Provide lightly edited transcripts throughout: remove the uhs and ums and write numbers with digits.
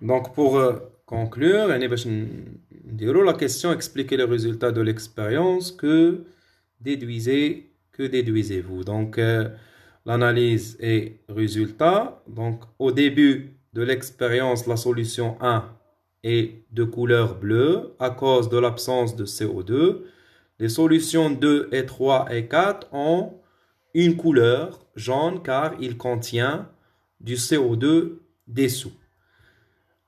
Donc, pour conclure, يعني باش نديرو la question expliquer les résultats de l'expérience que déduisez-vous. Donc, l'analyse et résultat. Donc, au début de l'expérience, la solution 1 est de couleur bleue à cause de l'absence de CO2. Les solutions 2 et 3 et 4 ont une couleur jaune car il contient du CO2 dessous.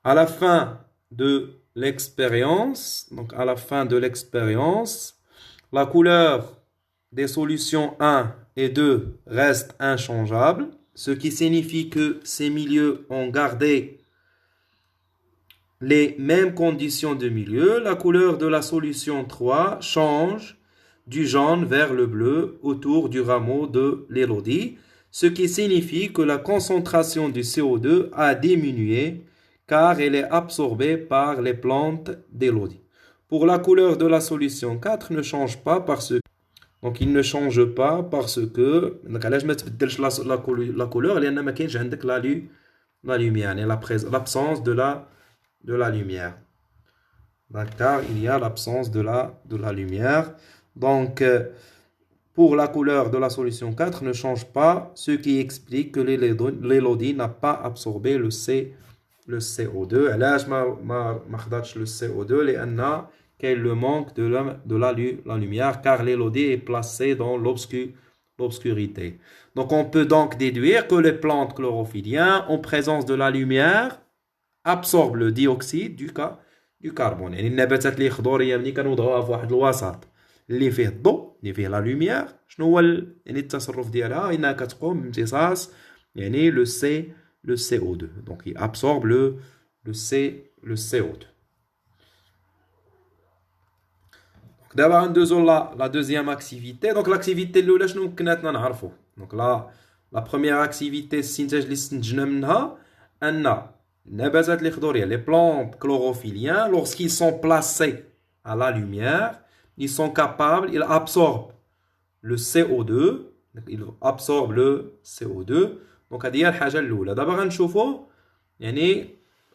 À la fin de l'expérience, donc à la fin de l'expérience, la couleur des solutions 1 et 2 reste inchangeable, ce qui signifie que ces milieux ont gardé les mêmes conditions de milieu. La couleur de la solution 3 change du jaune vers le bleu autour du rameau de l'élodie, ce qui signifie que la concentration du CO2 a diminué car elle est absorbée par les plantes d'élodie. Pour la couleur de la solution 4 ne change pas parce que donc il ne change pas parce que donc علاش ما تبدلش la couleur لان ما كاينش عندك la lumière يعني l'absence de la lumière. D'accord, il y a l'absence de la lumière. Donc pour la couleur de la solution 4 ne change pas, ce qui explique que l'élodie n'a pas absorbé le CO2. علاش ما خداتش le CO2 لان qu'elle le manque de la lumière car l'élodie est placée dans l'obscurité. Donc on peut donc déduire que les plantes chlorophylliennes en présence de la lumière absorbent le dioxyde du carbone. يعني النباتات اللي خضوريه ملي كنوضعوها في واحد الوسط اللي فيه الضوء اللي فيه لا لوميير شنو هو يعني التصرف ديالها انها كتقوم بامتصاص يعني le CO2. Donc il absorbe le CO2. دابا غندوزو لا دوزيام اكتيفيتي. دونك لاكتيفيتي الاولى شنو كناتنا نعرفو. دونك لا بروميير اكتيفيتي السينتاج اللي استنتجنا منها ان النباتات اللي خضوريه لي بلانت chlorophylliens lorsqu'ils sont placés à la lumière ils sont capables ils absorbent le CO2 ils absorbent le CO2. دونك هذه هي الحاجه الاولى. دابا غنشوفو يعني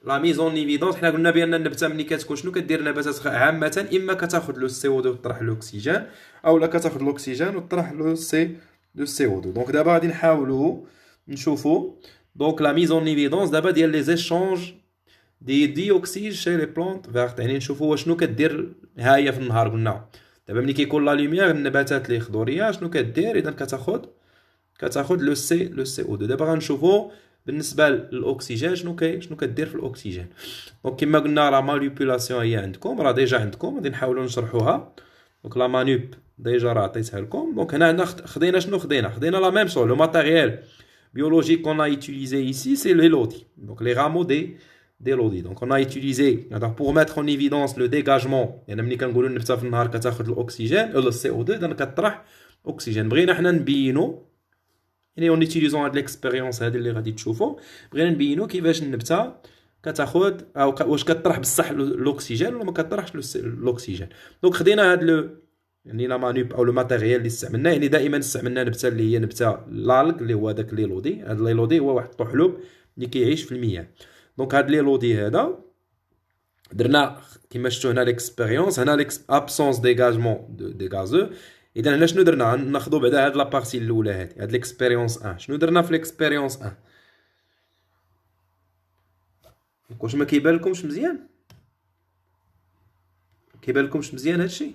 لا ميزون ايفيدونس. حنا قلنا بان النبته ملي كتكون شنو كدير النباتات عامه اما كتاخذ لو سي او 2 وتطرح الاكسجين اولا كتاخذ الاكسجين وتطرح لو سي او 2. دونك دابا غادي نحاولوا نشوفوا دونك لا ميزون ايفيدونس دابا ديال لي زيشانج دي ديوكسيد شي لي بلانت فيرت. يعني نشوفوا شنو كدير ها هي في النهار. قلنا دابا ملي كيكون لا لوميير النباتات اللي خضوريه شنو كدير اذا كتاخذ لو سي او 2. دابا غنشوفوا بالنسبه للاكسجين شنو كدير في الاكسجين. دونك كما قلنا لا مانيبيولاسيون هي عندكم راه ديجا عندكم غادي نحاولوا نشرحوها. دونك لا مانيب ديجا راه عطيتها لكم. دونك هنا خدينا شنو خدينا لا ميم شو لو ماتيريال biologique qu'on a utilisé ici c'est l'élodie. Donc les rameaux d'élodie. Donc on a utilisé pour mettre en évidence le dégagement. يعني ملي كنقولوا النبته في النهار كتاخذ الاكسجين ولا السي او 2 اذا كطرح اكسجين. بغينا حنا نبينوا يعني اون يوتيليزون هاد ليكسبيريونس هادي اللي غادي تشوفوا بغينا نبينوا كيفاش النبته كتاخذ او واش كطرح بصح الاكسجين ولا ما كطرحش الاكسجين. دونك خدينا هاد لو يعني لا مانيب او لو ماتيريال اللي استعملناه. يعني دائما استعملنا نبته اللي هي نبته لالك اللي هو داك ليلودي. هاد ليلودي هو واحد الطحلوب اللي كيعيش في المياه. دونك هاد ليلودي هذا درنا كما شفتوا هنا ليكسبيريونس هنا ابسونس ديغاجمون دي غازو. اذا هنا شنو درنا ناخذوا بعدا هاد لابارتي الاولى هاد ليكسبيريونس 1 شنو درنا في ليكسبيريونس 1. واش ما كيبان لكمش مزيان هادشي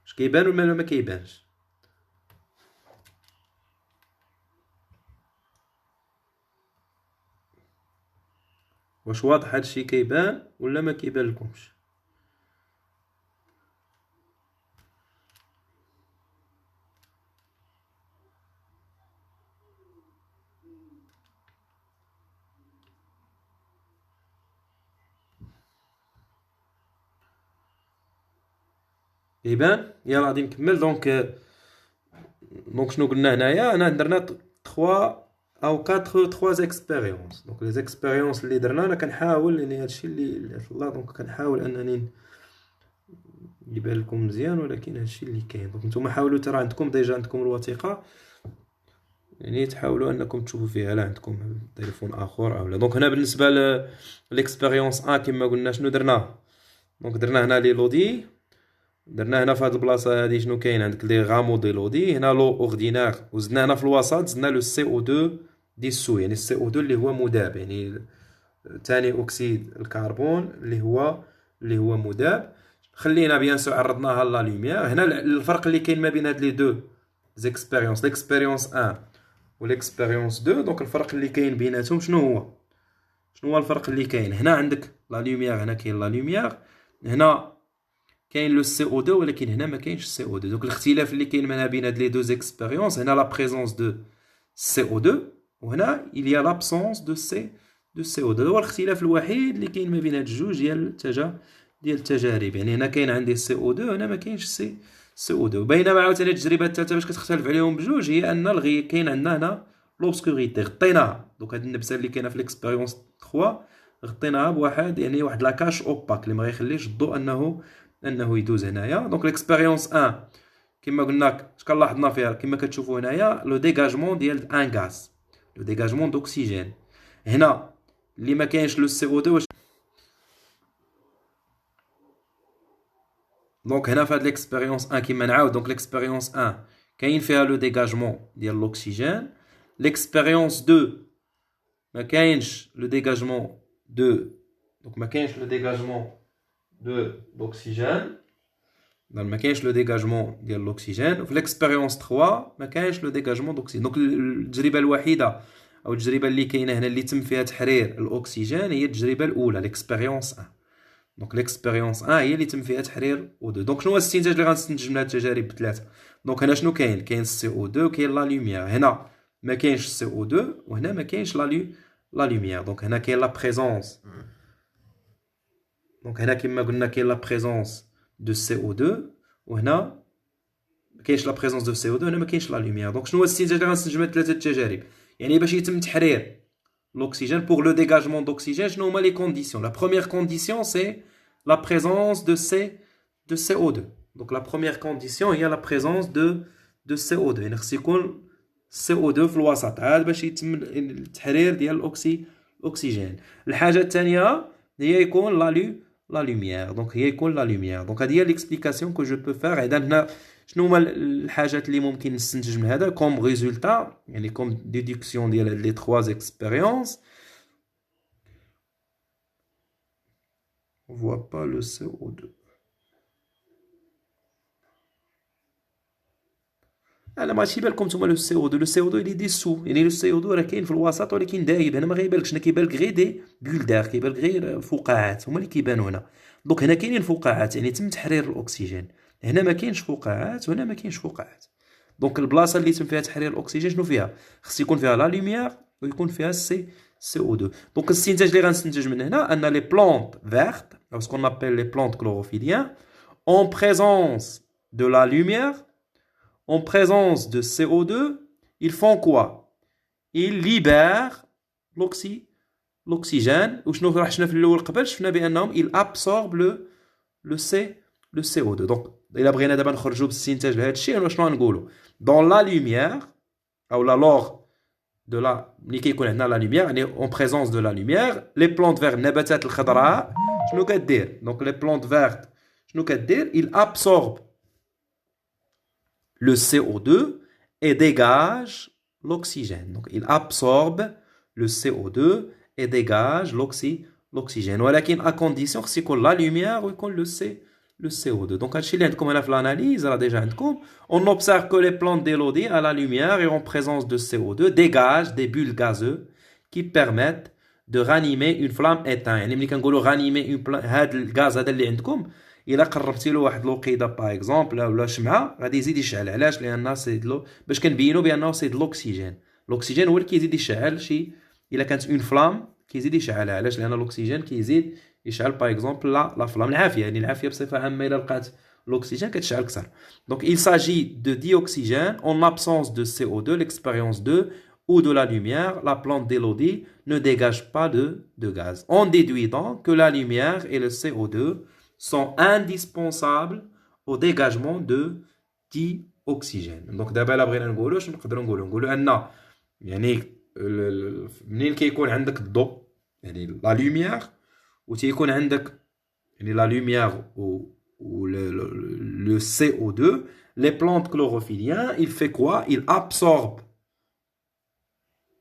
واش كيبان ولا ما كيبانش. واش واضح هادشي كيبان ولا ما كيبان لكمش. يبان يلا غادي نكمل. دونك شنو قلنا هنايا انا درنا 3 او 4 3 اكسبيريونس. دونك لي زيكسبيريونس اللي درنا انا كنحاول يعني هادشي اللي الله دونك كنحاول انني يبان لكم مزيان ولكن هادشي اللي كاين. دونك نتوما حاولوا ترى عندكم ديجا عندكم الوثيقه يعني تحاولوا انكم تشوفوا فيها لا عندكم تليفون اخر او لا. دونك هنا بالنسبه ليكسبيريونس 1 كما قلنا شنو درناه. دونك درنا هنا لي لودي، درنا هنا في هاد البلاصه هادي شنو كاين عندك لي غامو دي لودي، هنا لو اوردينير، وزدنا هنا في الوسط زدنا لو سي او 2 ديسو، يعني السي او 2 اللي هو مذاب، يعني ثاني اكسيد الكربون اللي هو مذاب. خلينا بيان سو عرضناها لا لوميير. هنا الفرق اللي كاين ما بين هاد لي دو زيكسبيريونس، ليكسبيريونس 1 وليكسبيريونس 2، دونك الفرق اللي كاين بيناتهم شنو هو الفرق اللي كاين؟ هنا عندك لا لوميير، هنا كاين لا لوميير، هنا كاين لو سي او 2 ولكن هنا ما كاينش سي او 2. دونك الاختلاف اللي كاين ما بين هاد لي دو زيكسبيريونس، هنا لا بريزونس دو سي او 2 وهنا il y a l'absence de CO2. هو الاختلاف الوحيد اللي كاين ما بين هاد الجوج ديال التجارب. يعني هنا كاين عندي سي او 2 هنا ما كاينش سي او 2. بينما عاوتاني التجربه الثالثه باش كتختلف عليهم بجوج هي ان كاين عندنا هنا لوبسكوريتي، غطيناها. دونك هاد النبسه اللي كاينه في ليكسبيريونس 3 غطيناها بواحد يعني واحد لاكاش اوباك اللي ما غيخليش الضوء انه يدوز هنايا. دونك ليكسبيريونس 1 كما قلنا اش كنلاحظنا فيها كما كتشوفوا هنايا لو ديغاجمون ديال ان غاز، لو ديغاجمون دوكسيجين. هنا اللي ما كاينش لو سي او 2 واش. دونك هنا في هاد ليكسبيريونس 1 كيما نعاود، دونك ليكسبيريونس 1 كاين فيها لو ديغاجمون ديال الاكسجين. ليكسبيريونس 2 ما كاينش لو ديغاجمون دونك ما كاينش لو ديغاجمون دو الاكسجين، ما كاينش لو ديغاجمون ديال الاكسجين. وفي ليكسبيريونس 3 ما كاينش لو ديغاجمون دوكسيجين. دونك التجربه الوحيده او التجربه اللي كاينه هنا اللي تم فيها تحرير الاكسجين هي التجربه الاولى ليكسبيريونس 1. دونك ليكسبيريونس 1 هي اللي تم فيها تحرير او 2. دونك شنو هو الاستنتاج اللي غنستنتج من هاد التجارب بثلاثه؟ دونك هنا شنو كاين السي او 2 وكاين لا لوميير. هنا ما كاينش السي او 2 وهنا ما كاينش لا لوميير. دونك هنا كاين لا بريزونس، دونك هنا كما قلنا كاين لا بريزونس دو سي او 2 وهنا ما كاينش لا بريزونس دو سي او 2 هنا ما كاينش لا لوميير. دونك شنو هو الاستنتاج اللي غنستنتج من ثلاثه التجارب؟ يعني باش يتم تحرير l'oxygène, pour le dégagement d'oxygène, je nomme les conditions. La première condition, c'est la présence de CO2. Donc la première condition, il y a la présence de CO2. يعني خص يكون CO2 في الوسط عاد باش يتم التحرير ديال الاكسجين. الحاجة الثانية هي يكون لا لوميير. دونك هي يكون لا لوميير. دونك هذه هي ليكسبليكاسيون كو جو بو فار. اذا هنا شنو هما الحاجات اللي ممكن نستنتج من هذا كوم ريزولتا، يعني كوم ديدكسيون ديال لي 3 اكسبيريونس. on voit pas le CO2. انا ماشي بالكم نتوما لو سي او 2 اللي ديسو، يعني لو سي او 2 راه كاين في الوسط ولكن دايب. هنا ما غيبانلكش، هنا كيبان لك غير دي بول دار، كيبان لك غير فقاعات هما اللي كيبانوا هنا. دونك هنا كاينين فقاعات يعني تم تحرير الاكسجين، هنا ما كاينش فقاعات وهنا ما كاينش فقاعات. دونك البلاصه اللي تم فيها تحرير الاكسجين شنو فيها؟ خص يكون فيها لا لوميير ويكون فيها سي او 2. دونك الاستنتاج اللي غنستنتج من هنا ان لي بلانت فيرت او سكون ابل لي بلانت كلوروفيليان اون بريزونس دو لا لوميير en présence de CO2, ils font quoi? Ils libèrent l'oxygène. وشنو راح شفنا في الاول قبل؟ شفنا بانهم ils absorbent le CO2. donc الا بغينا دابا نخرجوا باستنتاج لهذا الشيء شنو غنقولوا؟ dans la lumière او la lors de la ملي كيكون عندنا لا لوميير يعني en présence de la lumière les plantes vertes النباتات الخضراء شنو كدير؟ donc les plantes vertes شنو كدير؟ ils absorbent le CO2 et dégage l'oxygène. Donc, il absorbe le CO2 et dégage l'oxygène. ولكن à condition خص يكون la lumière ويكون le CO2. Donc, هادشي اللي عندكم هنا في l'analyse راه ديجا عندكم. On observe que les plantes d'élodie à la lumière et en présence de CO2 dégagent des bulles gazeuses qui permettent de ranimer une flamme éteinte. يعني ملي كنقولوا ranimer هاد الغاز هذا اللي عندكم الا قربتي له واحد الوقيده باغ اكزومبل ولا شمعه غادي يزيد يشعل. علاش؟ لان سي باش كنبينوا بانه سي الاكسجين. الاكسجين هو اللي كيزيد يشعل شي الا كانت اون فلام كيزيد يشعلها. علاش؟ لان الاكسجين كيزيد يشعل باغ اكزومبل لا فلام. العافيه يعني العافيه بصفه عامه الا لقات الاكسجين كتشعل اكثر. دونك il s'agit de dioxygène en absence de CO2 l'expérience 2 ou de la lumière. La plante d'élodie ne dégage pas de gaz. On déduit donc que la lumière et le CO2 sont indispensables au dégagement de dioxygène. Donc d'abord la بغينا نقولوا شنو نقدروا نقولوا ان يعني منين كيكون عندك الضوء يعني لا لوميير وتيكون عندك يعني la lumière ou le CO2, les plantes chlorophylliens, il fait quoi? Il absorbe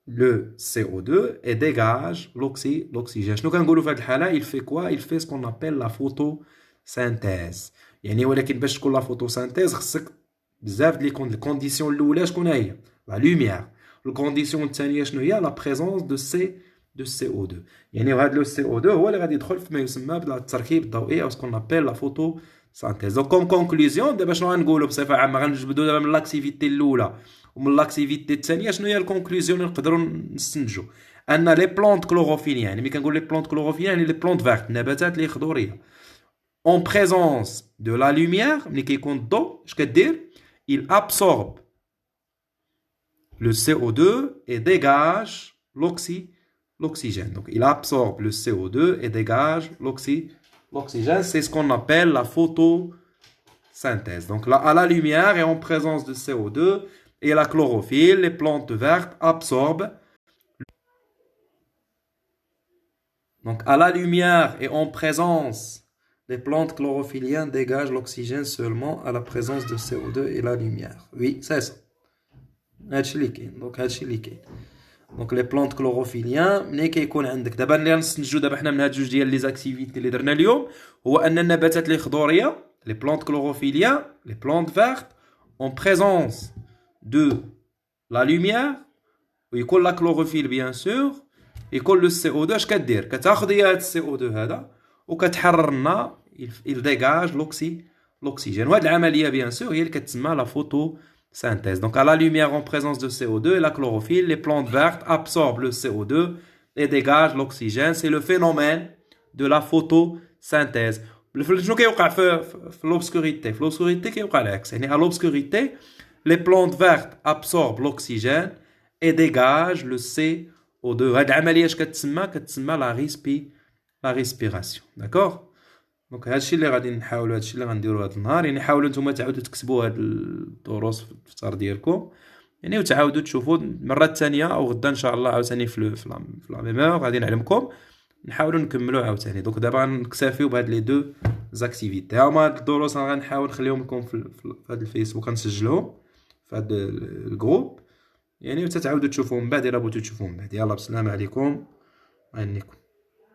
le CO2 et dégage l'oxygène. شنو كنقولوا في هذه الحالة؟ Il fait quoi? Il fait ce qu'on appelle la photosynthèse. يعني ولكن باش تكون لا photosynthèse خصك بزاف ديال الكونديسيون الأولى شكون هي؟ la lumière. الكونديسيون الثانية شنو هي؟ la présence de CO2. يعني وهذا لو CO2 هو اللي غادي يدخل في ما يسمى بالتركيب الضوئي او سكون ابل لا فوتو سانتيز. دونك كوم كونكلوزيون دابا شنو غنقولوا بصفه عامه؟ غنجبدوا دابا من لاكتيفيتي الاولى ومن لاكتيفيتي الثانيه. شنو هي الكونكلوزيون اللي نقدروا نستنتجوا؟ ان لي بلونت كلوروفيليان يعني ملي كنقول لي بلونت كلوروفيليان يعني لي بلونت فيرت النباتات اللي خضوريه اون بريزونس دو لا لوميير ملي كيكون الضوء اش كدير؟ il absorbe le CO2 et dégage l'oxygène. Donc il absorbe le CO2 et dégage l'oxygène. C'est ce qu'on appelle la photosynthèse. Donc là, à la lumière et en présence de CO2 et la chlorophylle, les plantes vertes absorbent. Donc à la lumière et en présence, les plantes chlorophylliennes dégagent l'oxygène seulement à la présence de CO2 et la lumière. Oui, c'est ça. Donc هادشي اللي كاين. دونك لي بلونت كلوروفيليان ملي كيكون عندك دابا اللي غنستنتجو دابا حنا من هاد جوج ديال لي زاكتيفيتي اللي درنا اليوم هو ان النباتات اللي خضوريه لي بلونت كلوروفيليان لي بلونت فيرت اون بريزونس دو لا لوميير ويكون لا كلوروفيل بيان سور يكون لو سي او 2 اش كدير؟ كتاخذ هي هاد السي او 2 هذا وكتحرر لنا il dégage l'oxygène. وهاد العمليه بيان سور هي اللي كتسمى لا فوتو synthèse. Donc à la lumière en présence de CO2 et la chlorophylle, les plantes vertes absorbent le CO2 et dégagent l'oxygène. C'est le phénomène de la photosynthèse. شنو كيوقع في l'obscurité؟ في l'obscurité كيوقع العكس. يعني à l'obscurité, les plantes vertes absorbent l'oxygène et dégagent le CO2. هاد العملية اش كتسمى؟ كتسمى la respiration. D'accord؟ دونك هادشي اللي غادي نحاولوا هادشي اللي غنديروا هاد النهار. يعني حاولوا نتوما تعاودوا تكتبوا هاد الدروس في الدفتر ديالكم يعني وتعاودوا تشوفوا المره الثانيه او غدا ان شاء الله عاوتاني في لا ميمور غادي نعلمكم نحاولوا نكملوا عاوتاني. دونك دابا غنكتفيو بهاد لي دو زاكتيفيتي. هما هاد الدروس غنحاول نخليهم لكم في هاد الفيسبوك غنسجلهم في هاد الجروب يعني وتتعاودوا تشوفوهم من بعد الا بغيتو تشوفوهم من بعد. يلا بالسلامه عليكم.